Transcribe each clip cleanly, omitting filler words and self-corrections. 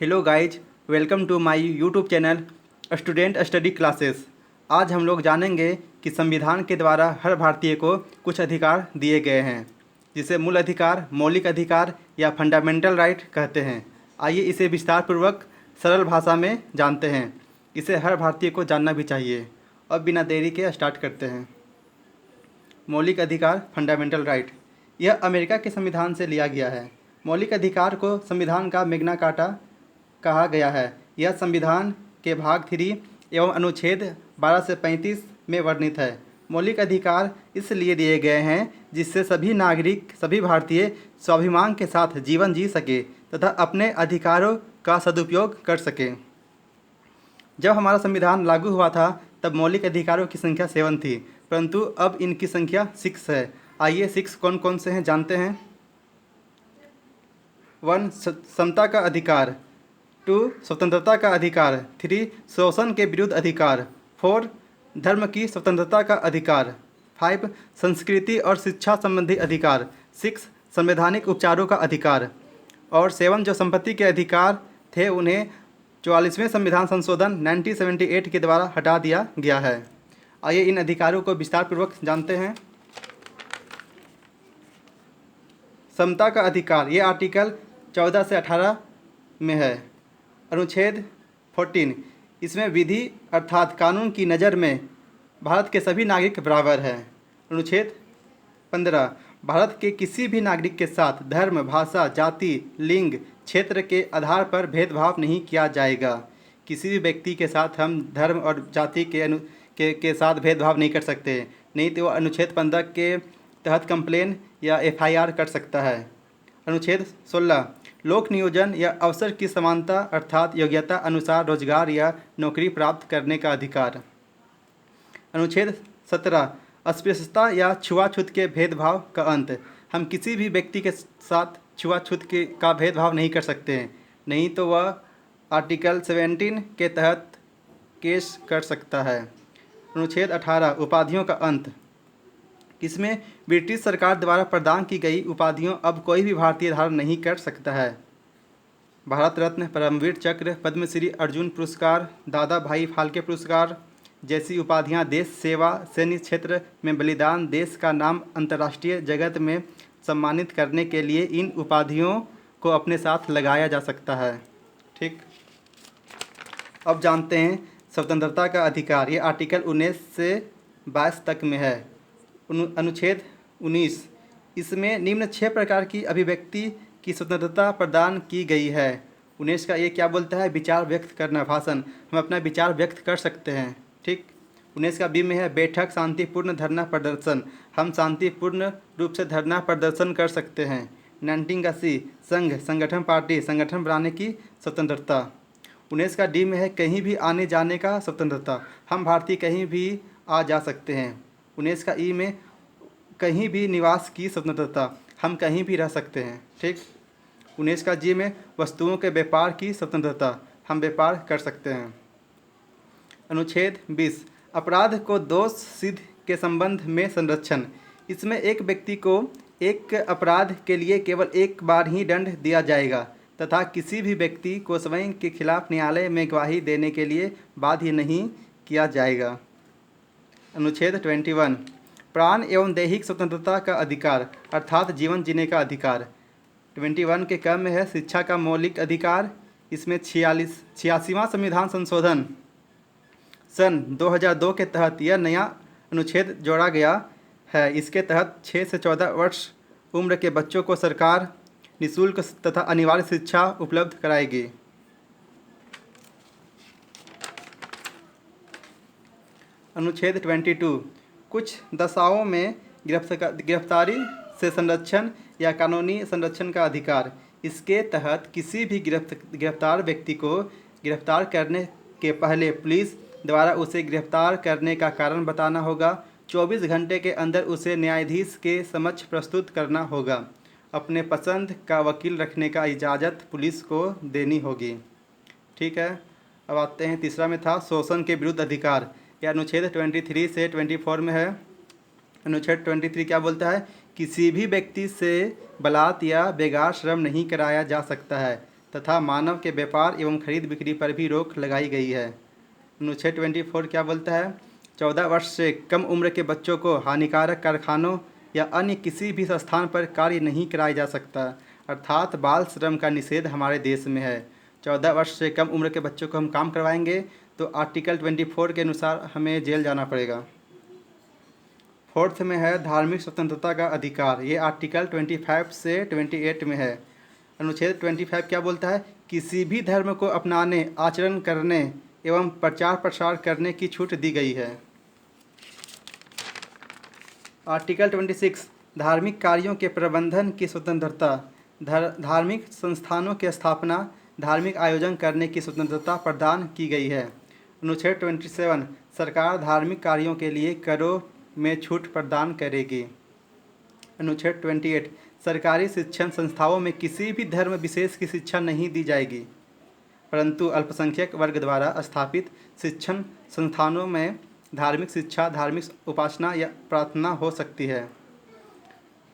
Hello guys, welcome to my YouTube channel student study classes. आज हम लोग जानेंगे कि संविधान के द्वारा हर भारतीय को कुछ अधिकार दिए गए हैं, जिसे मूल अधिकार, मौलिक अधिकार या फंडामेंटल राइट कहते हैं। आइए इसे विस्तार पूर्वक सरल भाषा में जानते हैं। इसे हर भारतीय को जानना भी चाहिए। अब बिना देरी के स्टार्ट करते हैं। मौलिक अधिकार, फंडामेंटल राइट, यह अमेरिका के संविधान से लिया गया है। मौलिक अधिकार को संविधान का मैग्ना कार्टा कहा गया है। यह संविधान के भाग 3 एवं अनुच्छेद 12 से 35 में वर्णित है। मौलिक अधिकार इसलिए दिए गए हैं जिससे सभी नागरिक, सभी भारतीय स्वाभिमान के साथ जीवन जी सके तथा अपने अधिकारों का सदुपयोग कर सके। जब हमारा संविधान लागू हुआ था तब मौलिक अधिकारों की संख्या 7 थी, परंतु अब इनकी संख्या 6 है। आइए 6 कौन कौन से हैं जानते हैं। 1 समता का अधिकार, 2 स्वतंत्रता का अधिकार, 3 शोषण के विरुद्ध अधिकार, 4 धर्म की स्वतंत्रता का अधिकार, 5 संस्कृति और शिक्षा संबंधी अधिकार, 6 संवैधानिक उपचारों का अधिकार और 7 जो संपत्ति के अधिकार थे उन्हें 44वें संविधान संशोधन 1978 के द्वारा हटा दिया गया है। आइए इन अधिकारों को विस्तारपूर्वक जानते हैं। समता का अधिकार, ये आर्टिकल 14 से 18 में है। अनुच्छेद 14, इसमें विधि अर्थात कानून की नज़र में भारत के सभी नागरिक बराबर हैं। अनुच्छेद 15, भारत के किसी भी नागरिक के साथ धर्म, भाषा, जाति, लिंग, क्षेत्र के आधार पर भेदभाव नहीं किया जाएगा। किसी भी व्यक्ति के साथ हम धर्म और जाति के साथ भेदभाव नहीं कर सकते, नहीं तो वो अनुच्छेद 15 के तहत कंप्लेन या FIR कर सकता है। अनुच्छेद 16, लोक नियोजन या अवसर की समानता अर्थात योग्यता अनुसार रोजगार या नौकरी प्राप्त करने का अधिकार। अनुच्छेद 17, अस्पृश्यता या छुआछूत के भेदभाव का अंत, हम किसी भी व्यक्ति के साथ छुआछूत का भेदभाव नहीं कर सकते हैं, नहीं तो वह आर्टिकल 17 के तहत केस कर सकता है। अनुच्छेद 18, उपाधियों का अंत, इसमें ब्रिटिश सरकार द्वारा प्रदान की गई उपाधियों अब कोई भी भारतीय धारण नहीं कर सकता है। भारत रत्न, परमवीर चक्र, पद्मश्री, अर्जुन पुरस्कार, दादा भाई फाल्के पुरस्कार जैसी उपाधियां देश सेवा, सैन्य क्षेत्र में बलिदान, देश का नाम अंतर्राष्ट्रीय जगत में सम्मानित करने के लिए इन उपाधियों को अपने साथ लगाया जा सकता है। ठीक, अब जानते हैं स्वतंत्रता का अधिकार। ये आर्टिकल 19 से 22 तक में है। अनुच्छेद 19, इसमें निम्न 6 प्रकार की अभिव्यक्ति की स्वतंत्रता प्रदान की गई है। 19 का ये क्या बोलता है, विचार व्यक्त करना, भाषण, हम अपना विचार व्यक्त कर सकते हैं। ठीक, 19 का बी में है बैठक, शांतिपूर्ण धरना प्रदर्शन, हम शांतिपूर्ण रूप से धरना प्रदर्शन कर सकते हैं। 19 का सी, संघ, संगठन, पार्टी, संगठन बनाने की स्वतंत्रता। 19 का डी में है कहीं भी आने जाने का स्वतंत्रता, हम भारतीय कहीं भी आ जा सकते हैं। 19 का ई में कहीं भी निवास की स्वतंत्रता, हम कहीं भी रह सकते हैं। ठीक, 19 का जी में वस्तुओं के व्यापार की स्वतंत्रता, हम व्यापार कर सकते हैं। अनुच्छेद 20, अपराध को दोष सिद्ध के संबंध में संरक्षण, इसमें एक व्यक्ति को एक अपराध के लिए केवल एक बार ही दंड दिया जाएगा तथा किसी भी व्यक्ति को स्वयं के खिलाफ न्यायालय में गवाही देने के लिए बाध्य नहीं किया जाएगा। अनुच्छेद 21, प्राण एवं दैहिक स्वतंत्रता का अधिकार अर्थात जीवन जीने का अधिकार। 21 के क्रम में है शिक्षा का मौलिक अधिकार, इसमें 86वां संविधान संशोधन सन 2002 के तहत यह नया अनुच्छेद जोड़ा गया है। इसके तहत 6 से 14 वर्ष उम्र के बच्चों को सरकार निःशुल्क तथा अनिवार्य शिक्षा उपलब्ध कराएगी। अनुच्छेद 22, कुछ दशाओं में गिरफ्तारी से संरक्षण या कानूनी संरक्षण का अधिकार, इसके तहत किसी भी गिरफ्तार व्यक्ति को गिरफ्तार करने के पहले पुलिस द्वारा उसे गिरफ्तार करने का कारण बताना होगा। 24 घंटे के अंदर उसे न्यायाधीश के समक्ष प्रस्तुत करना होगा। अपने पसंद का वकील रखने का इजाज़त पुलिस को देनी होगी। ठीक है, अब आते हैं तीसरा में था शोषण के विरुद्ध अधिकार, यह अनुच्छेद 23 से 24 में है। अनुच्छेद 23 क्या बोलता है, किसी भी व्यक्ति से बलात् या बेगार श्रम नहीं कराया जा सकता है तथा मानव के व्यापार एवं खरीद बिक्री पर भी रोक लगाई गई है। अनुच्छेद 24 क्या बोलता है? 14 वर्ष से कम उम्र के बच्चों को हानिकारक कारखानों या अन्य किसी भी स्थान पर कार्य नहीं कराया जा सकता, अर्थात बाल श्रम का निषेध हमारे देश में है। 14 वर्ष से कम उम्र के बच्चों को हम काम करवाएंगे तो आर्टिकल 24 के अनुसार हमें जेल जाना पड़ेगा। फोर्थ में है धार्मिक स्वतंत्रता का अधिकार, ये आर्टिकल 25 से 28 में है। अनुच्छेद 25 क्या बोलता है? किसी भी धर्म को अपनाने, आचरण करने एवं प्रचार प्रसार करने की छूट दी गई है। आर्टिकल 26 धार्मिक कार्यों के प्रबंधन की स्वतंत्रता, धार्मिक संस्थानों की स्थापना, धार्मिक आयोजन करने की स्वतंत्रता प्रदान की गई है। अनुच्छेद 27 सरकार धार्मिक कार्यों के लिए करों में छूट प्रदान करेगी। अनुच्छेद 28 सरकारी शिक्षण संस्थाओं में किसी भी धर्म विशेष की शिक्षा नहीं दी जाएगी, परंतु अल्पसंख्यक वर्ग द्वारा स्थापित शिक्षण संस्थानों में धार्मिक शिक्षा, धार्मिक उपासना या प्रार्थना हो सकती है।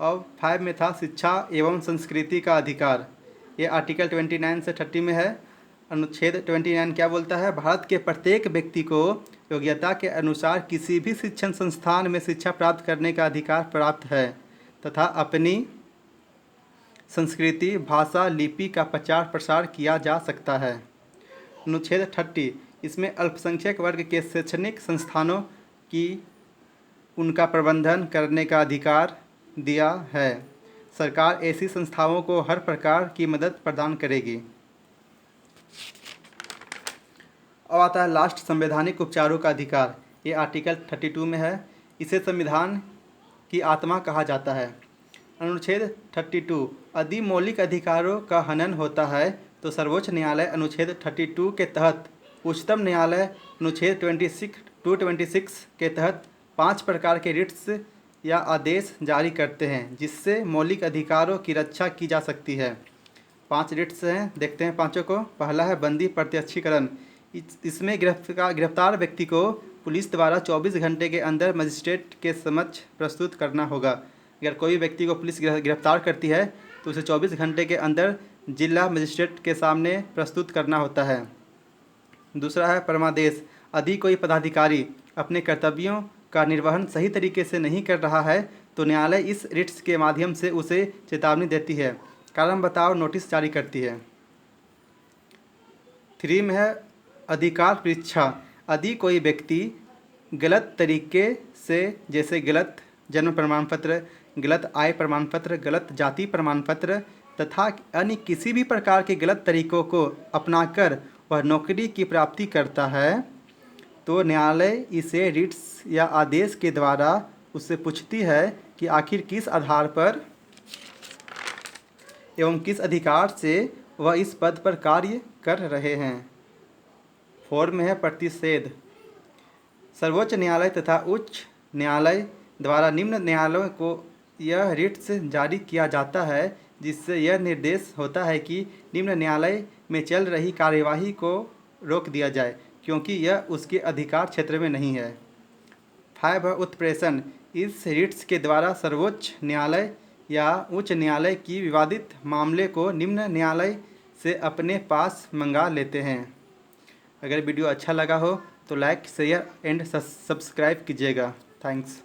और 5 में था शिक्षा एवं संस्कृति का अधिकार, ये आर्टिकल 29 से 30 में है। अनुच्छेद 29 क्या बोलता है? भारत के प्रत्येक व्यक्ति को योग्यता के अनुसार किसी भी शिक्षण संस्थान में शिक्षा प्राप्त करने का अधिकार प्राप्त है तथा अपनी संस्कृति, भाषा, लिपि का प्रचार प्रसार किया जा सकता है। अनुच्छेद 30 इसमें अल्पसंख्यक वर्ग के शैक्षणिक संस्थानों की उनका प्रबंधन करने का अधिकार दिया है। सरकार ऐसी संस्थाओं को हर प्रकार की मदद प्रदान करेगी। अब आता है लास्ट, संवैधानिक उपचारों का अधिकार, ये आर्टिकल 32 में है। इसे संविधान की आत्मा कहा जाता है। अनुच्छेद 32 यदि मौलिक अधिकारों का हनन होता है तो सर्वोच्च न्यायालय अनुच्छेद 32 के तहत, उच्चतम न्यायालय अनुच्छेद 226 के तहत 5 प्रकार के रिट्स या आदेश जारी करते हैं जिससे मौलिक अधिकारों की रक्षा की जा सकती है। 5 रिट्स हैं, देखते हैं पांचों को। पहला है बंदी प्रत्यक्षीकरण। इसमें गिरफ्तार व्यक्ति को पुलिस द्वारा 24 घंटे के अंदर मजिस्ट्रेट के समक्ष प्रस्तुत करना होगा। अगर कोई व्यक्ति को पुलिस गिरफ्तार करती है तो उसे 24 घंटे के अंदर जिला मजिस्ट्रेट के सामने प्रस्तुत करना होता है। दूसरा है परमादेश। यदि कोई पदाधिकारी अपने कर्तव्यों का निर्वहन सही तरीके से नहीं कर रहा है तो न्यायालय इस रिट्स के माध्यम से उसे चेतावनी देती है, कारण बताओ नोटिस जारी करती है। 3 में है अधिकार परीक्षा। यदि कोई व्यक्ति गलत तरीके से, जैसे गलत जन्म प्रमाण पत्र, गलत आय प्रमाण पत्र, गलत जाति प्रमाण पत्र तथा अन्य किसी भी प्रकार के गलत तरीकों को अपनाकर वह नौकरी की प्राप्ति करता है तो न्यायालय इसे रिट्स या आदेश के द्वारा उससे पूछती है कि आखिर किस आधार पर एवं किस अधिकार से वह इस पद पर कार्य कर रहे हैं। 4 में है प्रतिषेध। सर्वोच्च न्यायालय तथा उच्च न्यायालय द्वारा निम्न न्यायालयों को यह रिट्स जारी किया जाता है जिससे यह निर्देश होता है कि निम्न न्यायालय में चल रही कार्यवाही को रोक दिया जाए क्योंकि यह उसके अधिकार क्षेत्र में नहीं है। 5 है उत्प्रेषण। इस रिट्स के द्वारा सर्वोच्च न्यायालय या उच्च न्यायालय की विवादित मामले को निम्न न्यायालय से अपने पास मंगा लेते हैं। अगर वीडियो अच्छा लगा हो तो लाइक, शेयर एंड सब्सक्राइब कीजिएगा। थैंक्स।